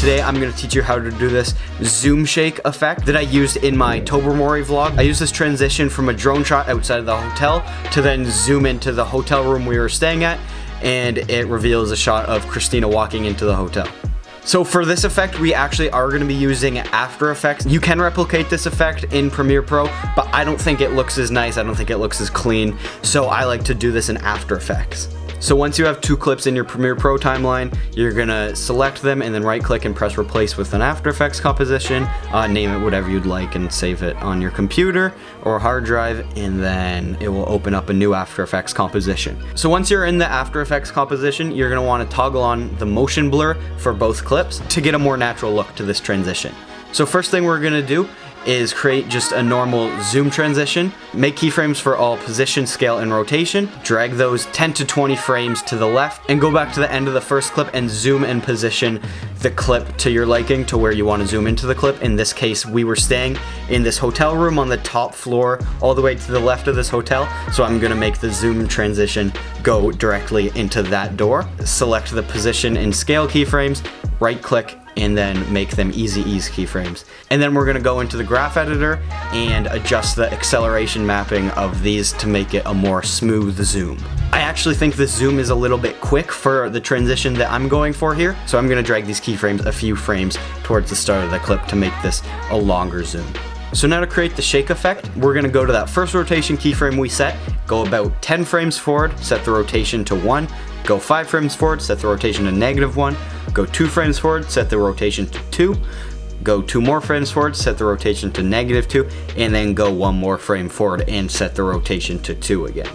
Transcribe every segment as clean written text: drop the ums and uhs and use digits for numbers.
Today I'm going to teach you how to do this zoom shake effect that I used in my Tobermory vlog. I used this transition from a drone shot outside of the hotel to then zoom into the hotel room we were staying at, and it reveals a shot of Christina walking into the hotel. So for this effect, we actually are going to be using After Effects. You can replicate this effect in Premiere Pro, but I don't think it looks as nice. I don't think it looks as clean. So I like to do this in After Effects. So once you have two clips in your Premiere Pro timeline, you're gonna select them and then right click and press replace with an After Effects composition. Name it whatever you'd like and save it on your computer or hard drive, and then it will open up a new After Effects composition. So once you're in the After Effects composition, you're gonna wanna toggle on the motion blur for both clips to get a more natural look to this transition. So first thing we're gonna do is create just a normal zoom transition. Make keyframes for all position, scale, and rotation. Drag those 10 to 20 frames to the left and go back to the end of the first clip and zoom and position the clip to your liking, to where you want to zoom into the clip. In this case, we were staying in this hotel room on the top floor all the way to the left of this hotel, so I'm gonna make the zoom transition go directly into that door. Select the position and scale keyframes, right click, and then make them easy ease keyframes. And then we're gonna go into the graph editor and adjust the acceleration mapping of these to make it a more smooth zoom. I actually think this zoom is a little bit quick for the transition that I'm going for here, so I'm gonna drag these keyframes a few frames towards the start of the clip to make this a longer zoom. So now to create the shake effect, we're gonna go to that first rotation keyframe we set, go about 10 frames forward, set the rotation to 1, go 5 frames forward, set the rotation to -1, go 2 frames forward, set the rotation to 2, go 2 more frames forward, set the rotation to -2, and then go 1 more frame forward and set the rotation to 2 again.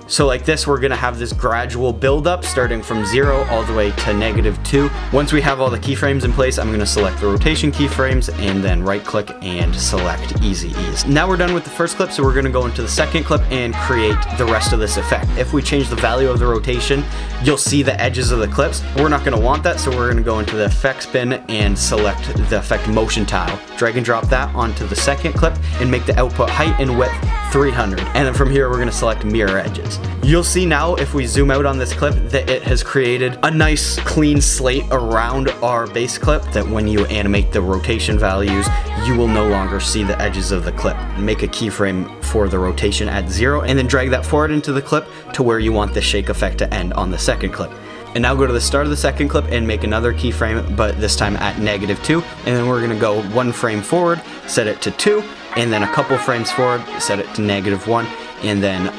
So like this, we're gonna have this gradual build up starting from 0 all the way to -2. Once we have all the keyframes in place, I'm gonna select the rotation keyframes and then right click and select easy ease. Now we're done with the first clip, so we're gonna go into the second clip and create the rest of this effect. If we change the value of the rotation, you'll see the edges of the clips. We're not gonna want that, so we're gonna go into the effects bin and select the effect motion tile. Drag and drop that onto the second clip and make the output height and width 300. And then from here, we're gonna select mirror edges. You'll see now, if we zoom out on this clip, that it has created a nice clean slate around our base clip, that when you animate the rotation values, you will no longer see the edges of the clip. Make a keyframe for the rotation at 0 and then drag that forward into the clip to where you want the shake effect to end on the second clip. And now go to the start of the second clip and make another keyframe, but this time at -2, and then we're gonna go 1 frame forward, set it to 2, and then a couple frames forward, set it to -1, and then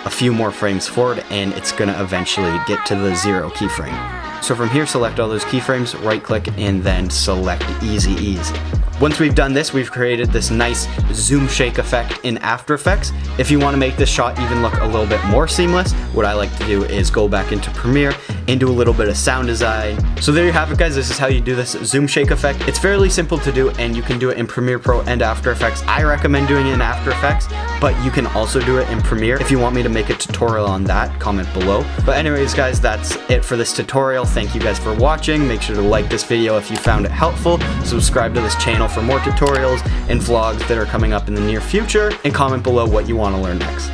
a few more frames forward, and it's gonna eventually get to the 0 keyframe. So from here, select all those keyframes, right click, and then select easy ease. Once we've done this, we've created this nice zoom shake effect in After Effects. If you want to make this shot even look a little bit more seamless, what I like to do is go back into Premiere and do a little bit of sound design. So there you have it, guys. This is how you do this zoom shake effect. It's fairly simple to do, and you can do it in Premiere Pro and After Effects. I recommend doing it in After Effects, but you can also do it in Premiere. If you want me to make a tutorial on that, comment below. But anyways, guys, that's it for this tutorial. Thank you guys for watching. Make sure to like this video if you found it helpful. Subscribe to this channel for more tutorials and vlogs that are coming up in the near future, and comment below what you want to learn next.